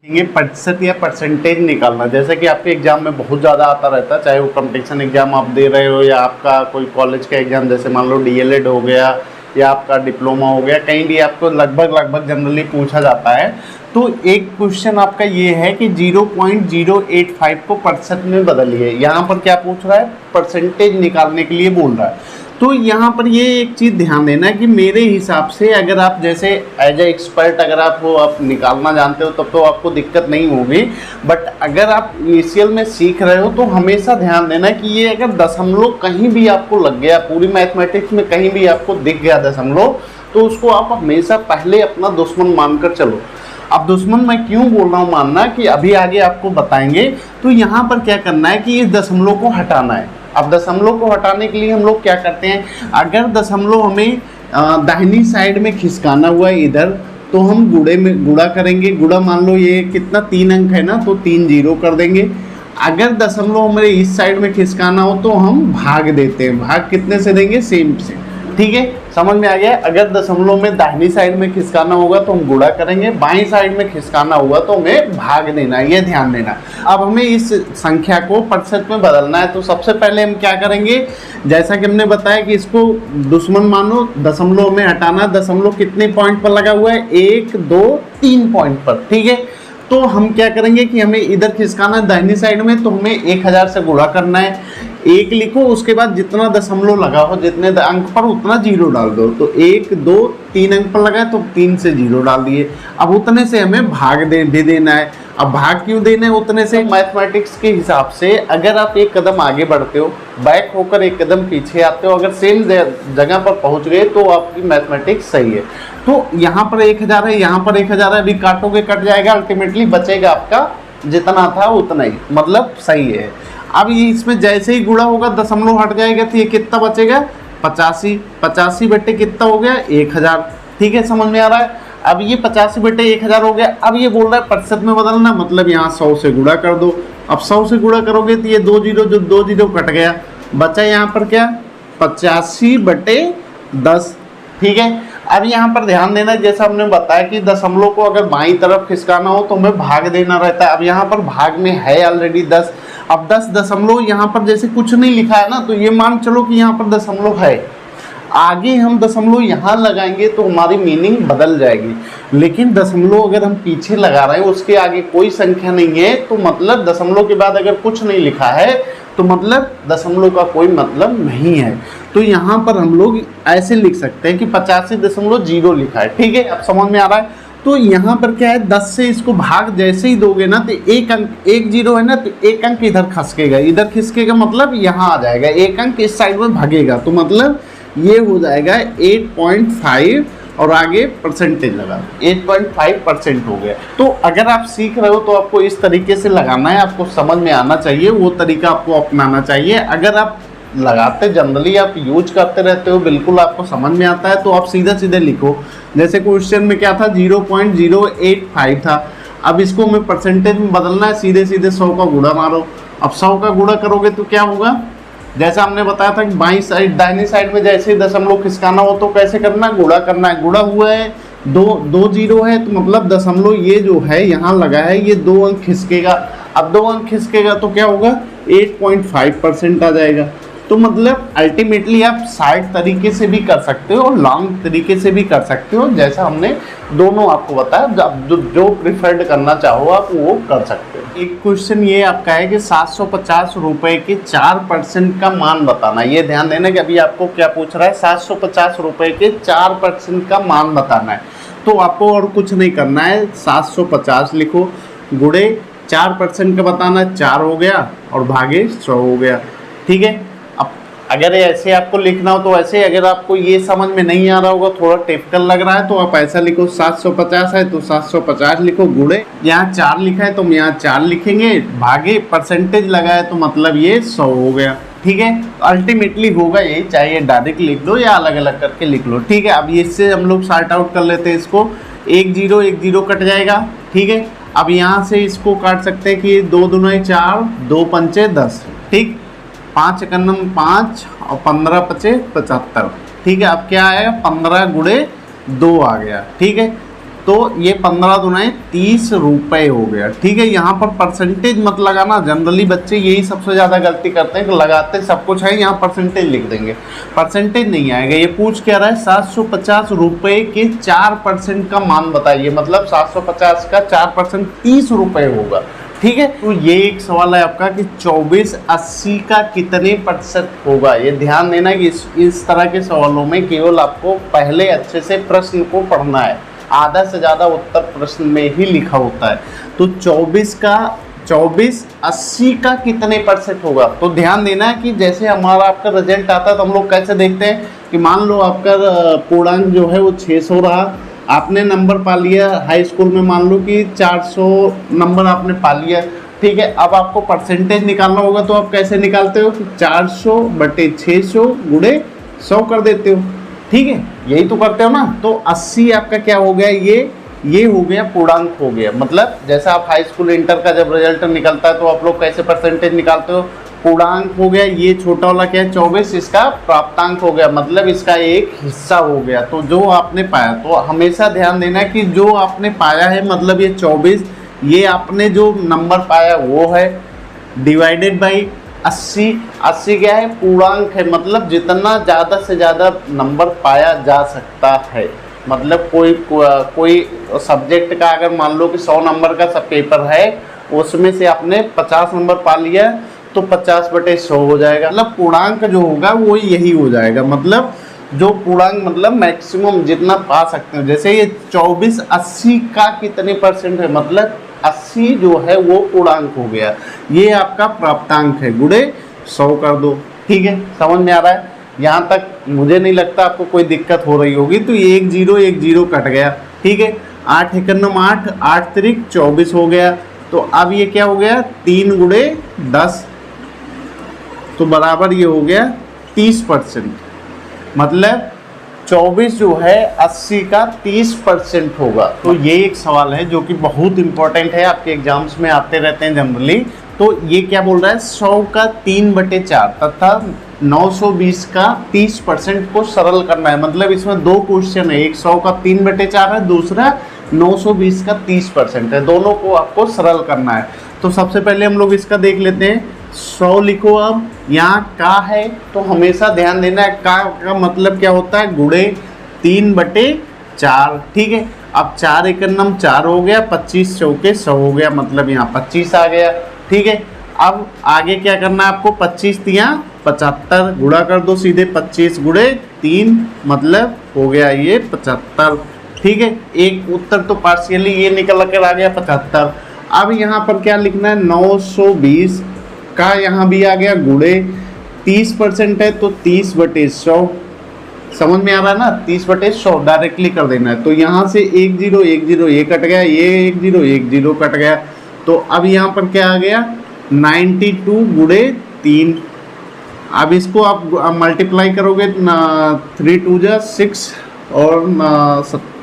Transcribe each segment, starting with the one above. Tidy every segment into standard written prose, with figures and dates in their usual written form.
ये प्रतिशत या परसेंटेज निकालना, जैसे कि आपके एग्जाम में बहुत ज़्यादा आता रहता है, चाहे वो कंपटीशन एग्जाम आप दे रहे हो या आपका कोई कॉलेज का एग्जाम, जैसे मान लो डीएलएड हो गया या आपका डिप्लोमा हो गया, कहीं भी आपको लगभग जनरली पूछा जाता है। तो एक क्वेश्चन आपका ये है कि 0.085 को प्रतिशत में बदलिए। यहाँ पर क्या पूछ रहा है, परसेंटेज निकालने के लिए बोल रहा है। तो यहाँ पर ये एक चीज़ ध्यान देना है कि मेरे हिसाब से अगर आप जैसे एज ए एक्सपर्ट अगर आप निकालना जानते हो तब तो आपको दिक्कत नहीं होगी, बट अगर आप इनिशियल में सीख रहे हो तो हमेशा ध्यान देना कि ये अगर दशमलव कहीं भी आपको लग गया, पूरी मैथमेटिक्स में कहीं भी आपको दिख गया दशमलव, तो उसको आप हमेशा पहले अपना दुश्मन मानकर चलो। अब दुश्मन मैं क्यों बोल रहा हूँ मानना, कि अभी आगे आपको बताएंगे। तो यहाँ पर क्या करना है कि इस दशमलव को हटाना है। अब दशमलव को हटाने के लिए हम लोग क्या करते हैं, अगर दशमलव हमें दाहिनी साइड में खिसकाना हुआ है इधर, तो हम गुणे में गुणा करेंगे। गुणा मान लो ये कितना 3 अंक है ना, तो 3 जीरो कर देंगे। अगर दशमलव हमारे इस साइड में खिसकाना हो तो हम भाग देते हैं। भाग कितने से देंगे, सेम से। ठीक है, समझ में आ गया। अगर दशमलव में दाहिनी साइड में खिसकाना होगा तो हम गुणा करेंगे, बाईं साइड में खिसकाना होगा तो हमें भाग देना है, ये ध्यान देना। अब हमें इस संख्या को प्रतिशत में बदलना है, तो सबसे पहले हम क्या करेंगे, जैसा कि हमने बताया कि इसको दुश्मन मानो, दशमलव में हटाना। दशमलव कितने पॉइंट पर लगा हुआ है, 1 2 3 पॉइंट पर। ठीक है, तो हम क्या करेंगे कि हमें इधर खिसकाना है दाहिनी साइड में, तो हमें 1000 से गुणा करना है। 1 लिखो, उसके बाद जितना दशमलव लगा हो, जितने अंक पर उतना जीरो डाल दो। तो 1 2 3 अंक पर लगा है तो 3 से जीरो डाल दिए। अब उतने से हमें भाग भी देना है। अब भाग क्यों देना है उतने से, मैथमेटिक्स के हिसाब से अगर आप एक कदम आगे बढ़ते हो, बैक होकर एक कदम पीछे आते हो, अगर सेम जगह पर पहुंच गए तो आपकी मैथमेटिक्स सही है। तो यहाँ पर 1000 है, यहाँ पर 1000 है, अभी काटोगे कट जाएगा, अल्टीमेटली बचेगा आपका जितना था उतना ही, मतलब सही है। अब ये इसमें जैसे ही गुणा होगा दशमलव हट जाएगा, तो ये कितना बचेगा, 85। 85 बटे कितना हो गया, 1000। ठीक है, समझ में आ रहा है। अब ये 85 बटे 1000 हो गया। अब ये बोल रहा है प्रतिशत में बदलना, मतलब यहाँ 100 से गुणा कर दो। अब 100 से गुणा करोगे तो ये 2 जीरो, जो 2 जीरो कट गया, बचा यहाँ पर क्या, 85 बटे 10। ठीक है, अब यहाँ पर ध्यान देना, जैसा हमने बताया कि दशमलव को अगर बाईं तरफ खिसकाना हो तो हमें भाग देना रहता है। अब यहाँ पर भाग में है ऑलरेडी 10। अब 10 दशमलव यहाँ पर जैसे कुछ नहीं लिखा है ना, तो ये मान चलो कि यहाँ पर दशमलव है। आगे हम दशमलव यहाँ लगाएंगे तो हमारी मीनिंग बदल जाएगी, लेकिन दशमलव अगर हम पीछे लगा रहे हैं, उसके आगे कोई संख्या नहीं है, तो मतलब दशमलव के बाद अगर कुछ नहीं लिखा है तो मतलब दशमलव का कोई मतलब नहीं है। तो यहाँ पर हम लोग ऐसे लिख सकते हैं कि 85.0 लिखा है। ठीक है, अब समझ में आ रहा है। तो यहाँ पर क्या है, 10 से इसको भाग जैसे ही दोगे ना, तो एक अंक, 1 जीरो है ना, तो एक अंक इधर खसकेगा, इधर खिसकेगा, मतलब यहाँ आ जाएगा, एक अंक इस साइड में भागेगा, तो मतलब ये हो जाएगा 8.5 और आगे परसेंटेज लगा 8.5% हो गया। तो अगर आप सीख रहे हो तो आपको इस तरीके से लगाना है, आपको समझ में आना चाहिए, वो तरीका आपको अपनाना चाहिए। अगर आप लगाते जनरली आप यूज करते रहते हो, बिल्कुल आपको समझ में आता है, तो आप सीधे लिखो। जैसे क्वेश्चन में क्या था, 0.085 था। अब इसको हमें परसेंटेज में बदलना है, सीधे 100 का गुणा मारो। अब 100 का गुणा करोगे तो क्या होगा, जैसा हमने बताया था कि बाईं साइड दाहिनी साइड में जैसे ही दशमलव खिसकाना हो तो कैसे करना है, गुणा करना है। गुणा हुआ है, 2 जीरो है, तो मतलब दशमलव ये जो है यहाँ लगा है, ये 2 अंक खिसकेगा। अब 2 अंक खिसकेगा तो क्या होगा, 8.5% आ जाएगा। तो मतलब अल्टीमेटली आप शार्ट तरीके से भी कर सकते हो और लॉन्ग तरीके से भी कर सकते हो, जैसा हमने दोनों आपको बताया। जो प्रिफर्ड करना चाहो आप वो कर सकते हो। एक क्वेश्चन ये आपका है कि 750 रुपये के 4% का मान बताना। ये ध्यान देना कि अभी आपको क्या पूछ रहा है, 750 रुपये के 4% का मान बताना है। तो आपको और कुछ नहीं करना है, 750 लिखो, गुणे 4% का बताना, 4 हो गया और भागे 100 हो गया। ठीक है, अगर ऐसे आपको लिखना हो तो ऐसे, अगर आपको ये समझ में नहीं आ रहा होगा, थोड़ा टिपिकल लग रहा है, तो आप ऐसा लिखो, 750 है तो 750 लिखो, गुणे यहाँ 4 लिखा है तो हम यहाँ 4 लिखेंगे, भागे परसेंटेज लगा है तो मतलब ये 100 हो गया। ठीक है, अल्टीमेटली होगा यही, चाहे ये डायरेक्ट लिख लो या अलग अलग करके लिख लो। ठीक है, अब इससे हम लोग सॉर्ट आउट कर लेते हैं इसको। 1 जीरो कट जाएगा। ठीक है, अब यहाँ से इसको काट सकते हैं कि 2 दूना 4, 2 पंचे 10। ठीक, 5 एकन्नम 5 और 15 पचे 75। ठीक है, अब क्या आएगा, 15 गुणे 2 आ गया। ठीक है, तो ये 15 दुनाए 30 रुपए हो गया। ठीक है, यहाँ पर परसेंटेज मत लगाना, जनरली बच्चे यही सबसे ज़्यादा गलती करते हैं कि लगाते सब कुछ है, यहाँ परसेंटेज लिख देंगे, परसेंटेज नहीं आएगा। ये पूछ क्या रहा है, 750 रुपये के 4% का मान बताइए, मतलब 750 का 4% 30 रुपये होगा। ठीक है, तो ये एक सवाल है आपका कि 2480 का कितने प्रतिशत होगा। ये ध्यान देना कि इस तरह के सवालों में केवल आपको पहले अच्छे से प्रश्न को पढ़ना है, आधा से ज़्यादा उत्तर प्रश्न में ही लिखा होता है। तो 2480 का कितने % होगा, तो ध्यान देना है कि जैसे हमारा आपका रिजल्ट आता है तो हम लोग कैसे देखते हैं कि मान लो आपका पूर्णांक जो है वो 600 रहा, आपने नंबर पा लिया हाई स्कूल में, मान लो कि 400 नंबर आपने पा लिया। ठीक है, अब आपको परसेंटेज निकालना होगा तो आप कैसे निकालते हो कि 400/600 गुणे 100 कर देते हो। ठीक है, यही तो करते हो ना। तो 80 आपका क्या हो गया, ये हो गया पूर्णांक हो गया। मतलब जैसा आप हाई स्कूल इंटर का जब रिजल्ट निकलता है तो आप लोग कैसे परसेंटेज निकालते हो, पूर्णांक हो गया, ये छोटा वाला क्या है 24, इसका प्राप्तांक हो गया, मतलब इसका एक हिस्सा हो गया। तो जो आपने पाया, तो हमेशा ध्यान देना कि जो आपने पाया है मतलब ये 24, ये आपने जो नंबर पाया वो है, डिवाइडेड बाई 80। 80 क्या है, पूर्णांक है, मतलब जितना ज़्यादा से ज़्यादा नंबर पाया जा सकता है। मतलब कोई सब्जेक्ट का अगर मान लो कि 100 नंबर का सब पेपर है, उसमें से आपने 50 नंबर पा लिया तो 50/100 हो जाएगा। मतलब पूर्णांक जो होगा वो यही हो जाएगा, मतलब जो पूर्णांक मतलब मैक्सिमम जितना पा सकते हो। जैसे ये 2480 का कितने % है, मतलब 80 जो है वो पूर्णांक हो गया, ये आपका प्राप्तांक है, गुणे 100 कर दो। ठीक है, समझ में आ रहा है, यहाँ तक मुझे नहीं लगता आपको कोई दिक्कत हो रही होगी। तो ये 1 0 कट गया। ठीक है, 8 एकम 8, 8 त्रिक 24 हो गया। तो अब ये क्या हो गया, 3 गुणे 10, तो बराबर ये हो गया 30%। मतलब 24 जो है 80 का 30% होगा। तो ये एक सवाल है जो कि बहुत इंपॉर्टेंट है, आपके एग्जाम्स में आते रहते हैं जनरली। तो ये क्या बोल रहा है, 100 का 3/4 तथा 920 का 30% को सरल करना है। मतलब इसमें दो क्वेश्चन है, एक 100 का 3/4 है, दूसरा 920 का 30% है, दोनों को आपको सरल करना है। तो सबसे पहले हम लोग इसका देख लेते हैं। 100 लिखो, अब यहाँ का है तो हमेशा ध्यान देना है का मतलब क्या होता है, गुणे 3/4। ठीक है, अब 4 एकम 4 हो गया, 25 चौके 100 हो गया, मतलब यहाँ 25 आ गया। ठीक है, अब आगे क्या करना है आपको, 25 तिया 75, गुणा कर दो सीधे, 25 गुणे 3 मतलब हो गया ये 75। ठीक है, एक उत्तर तो पार्शियली ये निकल कर आ गया 75। अब यहाँ पर क्या लिखना है, 920 का यहाँ भी आ गया, गुणे 30% है तो 30/100। समझ में आ रहा है ना, 30/100 डायरेक्टली कर देना है। तो यहाँ से 1 0 1 0 ये कट गया, ये 1 0 1 0 कट गया। तो अब यहाँ पर क्या आ गया, 92 गुणे 3। अब इसको आप मल्टीप्लाई करोगे, 3 2 जा 6 और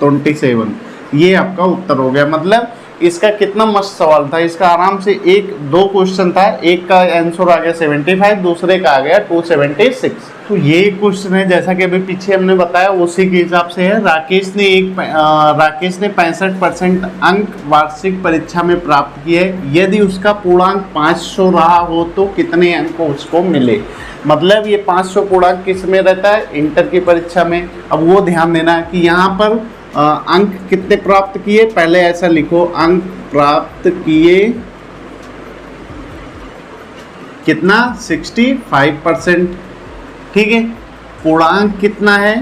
27, ये आपका उत्तर हो गया। मतलब इसका कितना मस्त सवाल था, इसका आराम से 1-2 क्वेश्चन था, एक का आंसर आ गया 75, दूसरे का आ गया 276। तो ये क्वेश्चन है जैसा कि अभी पीछे हमने बताया उसी के हिसाब से है। राकेश ने 65% अंक वार्षिक परीक्षा में प्राप्त किए, यदि उसका पूर्णांक 500 रहा हो तो कितने अंक उसको मिले। मतलब ये 500 पूर्णांक किस में रहता है, इंटर की परीक्षा में। अब वो ध्यान देना कि यहाँ पर अंक कितने प्राप्त किए, पहले ऐसा लिखो, अंक प्राप्त किए कितना, 65%। ठीक है, पूर्णांक कितना है,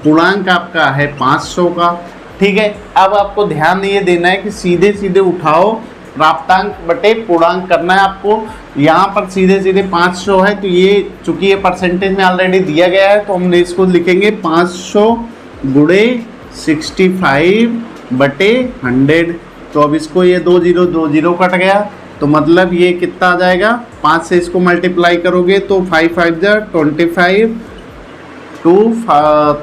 पूर्णांक आपका है 500 का। ठीक है, अब आपको ध्यान ये देना है कि सीधे सीधे उठाओ, प्राप्तांक बटे पूर्णांक करना है आपको। यहाँ पर सीधे सीधे 500 है तो ये चूंकि ये परसेंटेज में ऑलरेडी दिया गया है तो हमने इसको लिखेंगे 500 गुणे 65/100। तो अब इसको ये 2 0 कट गया, तो मतलब ये कितना आ जाएगा, 5 से इसको मल्टीप्लाई करोगे तो 5 5 जा 25 2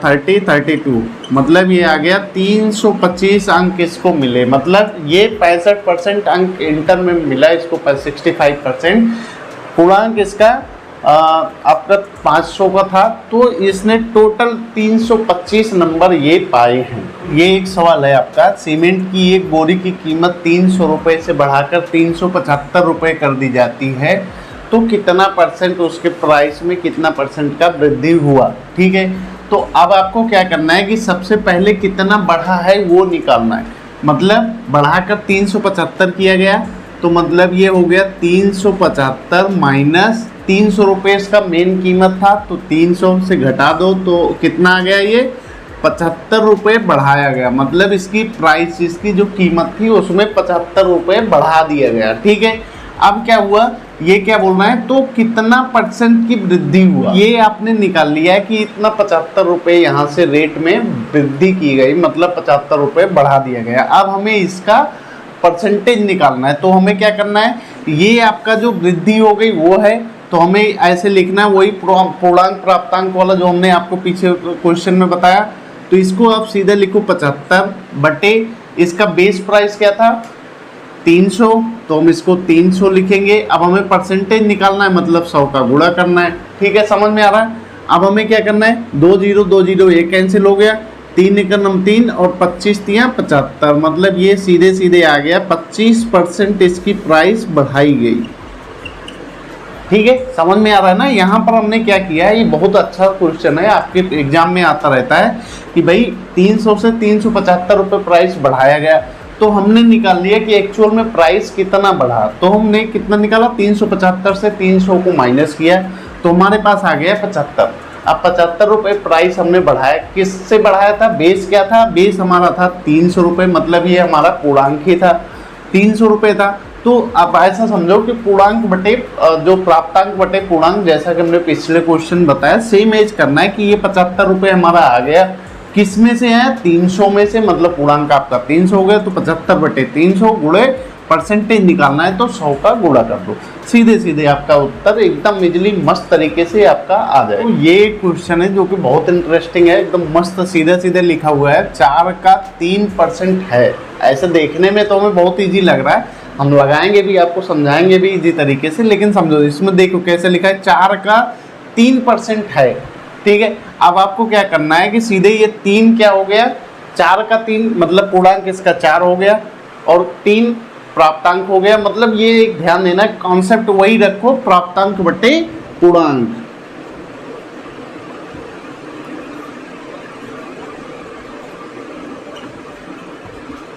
30 32, मतलब ये आ गया 325 अंक इसको मिले। मतलब ये 65% अंक इंटर में मिला इसको, 65%। पूर्णांक इसका आपका 500 का था, तो इसने टोटल 325 नंबर ये पाए हैं। ये एक सवाल है आपका, सीमेंट की एक बोरी की कीमत 300 रुपये से बढ़ाकर 375 रुपये कर दी जाती है, तो कितना परसेंट उसके प्राइस में कितना परसेंट का वृद्धि हुआ। ठीक है, तो अब आपको क्या करना है कि सबसे पहले कितना बढ़ा है वो निकालना है। मतलब बढ़ाकर 375 किया गया, तो मतलब ये हो गया 375 माइनस 300 रुपये इसका मेन कीमत था, तो 300 से घटा दो तो कितना आ गया, ये 75 रुपये बढ़ाया गया। मतलब इसकी प्राइस, इसकी जो कीमत थी उसमें 75 रुपये बढ़ा दिया गया। ठीक है, अब क्या हुआ, ये क्या बोलना है, तो कितना परसेंट की वृद्धि हुआ ये आपने निकाल लिया है कि इतना 75 रुपये यहाँ से रेट में वृद्धि की गई, मतलब 75 रुपये बढ़ा दिया गया। अब हमें इसका परसेंटेज निकालना है, तो हमें क्या करना है, ये आपका जो वृद्धि हो गई वो है, तो हमें ऐसे लिखना है वही पूर्णांक प्राप्तांक वाला जो हमने आपको पीछे क्वेश्चन में बताया। तो इसको आप सीधे लिखो 75 बटे इसका बेस प्राइस क्या था 300, तो हम इसको 300 लिखेंगे। अब हमें परसेंटेज निकालना है, मतलब 100 का गुणा करना है। ठीक है, समझ में आ रहा है। अब हमें क्या करना है, 2 0 ये कैंसिल हो गया, 3 एकम 3 और 25 तियाँ 75, मतलब ये सीधे सीधे आ गया 25% इसकी प्राइस बढ़ाई गई। ठीक है, समझ में आ रहा है ना। यहाँ पर हमने क्या किया है, ये बहुत अच्छा क्वेश्चन है, आपके एग्जाम में आता रहता है कि भाई 300 से 375 रुपये प्राइस बढ़ाया गया, तो हमने निकाल लिया कि एक्चुअल में प्राइस कितना बढ़ा। तो हमने कितना निकाला, 375 से 300 को माइनस किया, तो हमारे पास आ गया 75। अब 75 रुपये प्राइस हमने बढ़ाया, किससे बढ़ाया था, बेस क्या था, बेस हमारा था 300 रुपये, मतलब ये हमारा पूर्णांक ही था, 300 रुपये था। तो अब ऐसा समझो कि पूर्णांक बटे जो प्राप्तांक बटे पूर्णांक, जैसा कि हमने पिछले क्वेश्चन बताया, सेम एज करना है कि ये 75 रुपये हमारा आ गया, किस में से है, 300 में से, मतलब पूर्णांक आपका 300 हो गया, तो 75 बटे 300 गुणे परसेंटेज निकालना है, तो 100 का गुणा कर दो, सीधे सीधे आपका उत्तर एकदम इजली मस्त तरीके से आपका आ जाए। तो ये क्वेश्चन है जो कि बहुत इंटरेस्टिंग है, एकदम मस्त सीधे सीधे लिखा हुआ है, 4 का 3% है। ऐसे देखने में तो हमें बहुत ईजी लग रहा है, हम लगाएंगे भी, आपको समझाएंगे भी इजी तरीके से, लेकिन समझो इसमें देखो कैसे लिखा है, 4 का 3% है। ठीक है, अब आपको क्या करना है कि सीधे ये 3 क्या हो गया, 4 का 3 मतलब पूर्णांक इसका 4 हो गया, और 3 प्राप्तांक हो गया। मतलब ये एक ध्यान देना, कॉन्सेप्ट वही रखो, प्राप्तांक बटे पूर्णांक।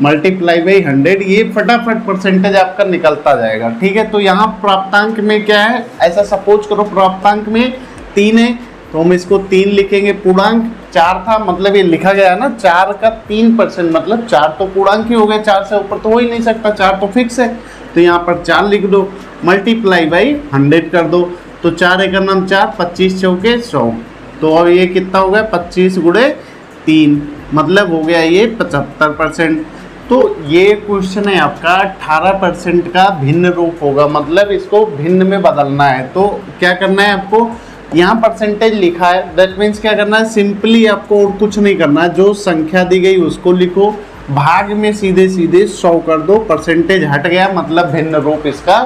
मल्टीप्लाई बाई 100, ये फटाफट परसेंटेज आपका निकलता जाएगा। ठीक है, तो यहाँ प्राप्तांक में क्या है, ऐसा सपोज करो प्राप्तांक में 3 है, तो हम इसको 3 लिखेंगे, पूर्णांक 4 था, मतलब ये लिखा गया ना 4 का 3%, मतलब 4 तो पूर्णांक ही हो गया, 4 से ऊपर तो हो ही नहीं सकता, 4 तो फिक्स है, तो यहाँ पर 4 लिख दो, मल्टीप्लाई बाई 100 कर दो, तो 4 एकम 4, 25 चौके 100, तो अब ये कितना हो गया, 25 गुणे 3, मतलब हो गया ये 75%। तो ये क्वेश्चन है आपका 18% का भिन्न रूप होगा, मतलब इसको भिन्न में बदलना है। तो क्या करना है आपको, यहाँ परसेंटेज लिखा है, दैट मीन्स क्या करना है, सिंपली आपको और कुछ नहीं करना है, जो संख्या दी गई उसको लिखो, भाग में सीधे सीधे 100 कर दो, परसेंटेज हट गया, मतलब भिन्न रूप इसका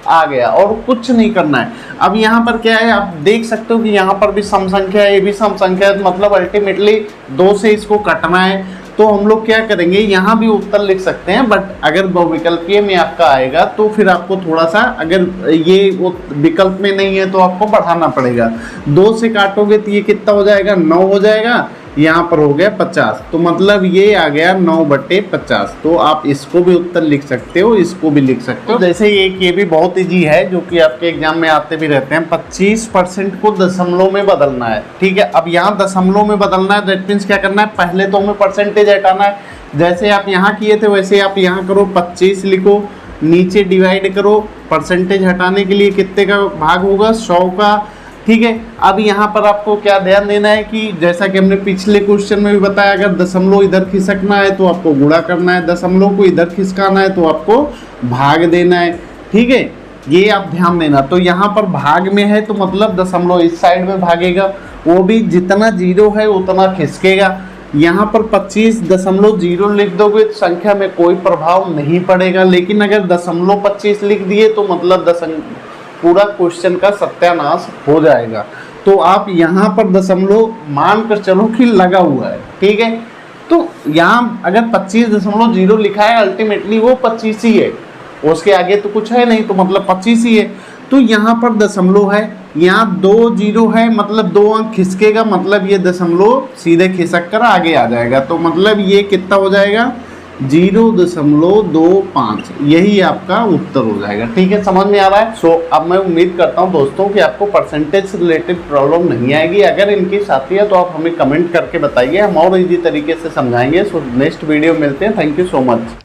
आ गया, और कुछ नहीं करना है। अब यहाँ पर क्या है, आप देख सकते हो कि यहाँ पर भी सम संख्या है, ये भी सम संख्या है, मतलब अल्टीमेटली 2 से इसको कटना है। तो हम लोग क्या करेंगे, यहाँ भी उत्तर लिख सकते हैं, बट अगर बहुविकल्पीय में आपका आएगा तो फिर आपको थोड़ा सा, अगर ये विकल्प में नहीं है तो आपको बढ़ाना पड़ेगा। 2 से काटोगे तो ये कितना हो जाएगा, 9 हो जाएगा, यहाँ पर हो गया 50, तो मतलब ये आ गया 9/50। तो आप इसको भी उत्तर लिख सकते हो, इसको भी लिख सकते हो। जैसे ये भी बहुत ईजी है, जो कि आपके एग्जाम में आते भी रहते हैं, 25% को दशमलव में बदलना है। ठीक है, अब यहाँ दशमलव में बदलना है, दैट मीन्स क्या करना है, पहले तो हमें परसेंटेज हटाना है, जैसे आप यहाँ किए थे वैसे आप यहाँ करो, 25 लिखो, नीचे डिवाइड करो, परसेंटेज हटाने के लिए कितने का भाग होगा, 100 का। ठीक है, अब यहाँ पर आपको क्या ध्यान देना है कि जैसा कि हमने पिछले क्वेश्चन में भी बताया, अगर दशमलव इधर खिसकना है तो आपको गुणा करना है, दशमलव को इधर खिसकाना है तो आपको भाग देना है। ठीक है, ये आप ध्यान देना। तो यहाँ पर भाग में है तो मतलब दशमलव इस साइड में भागेगा, वो भी जितना 0 है उतना खिसकेगा। यहाँ पर 25.0 लिख दोगे तो संख्या में कोई प्रभाव नहीं पड़ेगा, लेकिन अगर 0.25 लिख दिए तो मतलब पूरा क्वेश्चन का सत्यानाश हो जाएगा। तो आप यहाँ पर दशमलव मान कर चलो कि लगा हुआ है, ठीक है। तो यहाँ अगर 25.0 लिखा है, अल्टीमेटली वो 25 ही है, उसके आगे तो कुछ है नहीं, तो मतलब 25 ही है। तो यहाँ पर दशमलव है, यहाँ 2 जीरो है, मतलब 2 अंक खिसकेगा, मतलब ये दशमलव सीधे खिसक कर आगे आ जाएगा। तो मतलब ये कितना हो जाएगा, 0.25, यही आपका उत्तर हो जाएगा। ठीक है, समझ में आ रहा है। सो अब मैं उम्मीद करता हूँ दोस्तों कि आपको परसेंटेज से रिलेटेड प्रॉब्लम नहीं आएगी। अगर इनकी आती है तो आप हमें कमेंट करके बताइए, हम और इजी तरीके से समझाएंगे। सो नेक्स्ट वीडियो मिलते हैं। Thank you so much.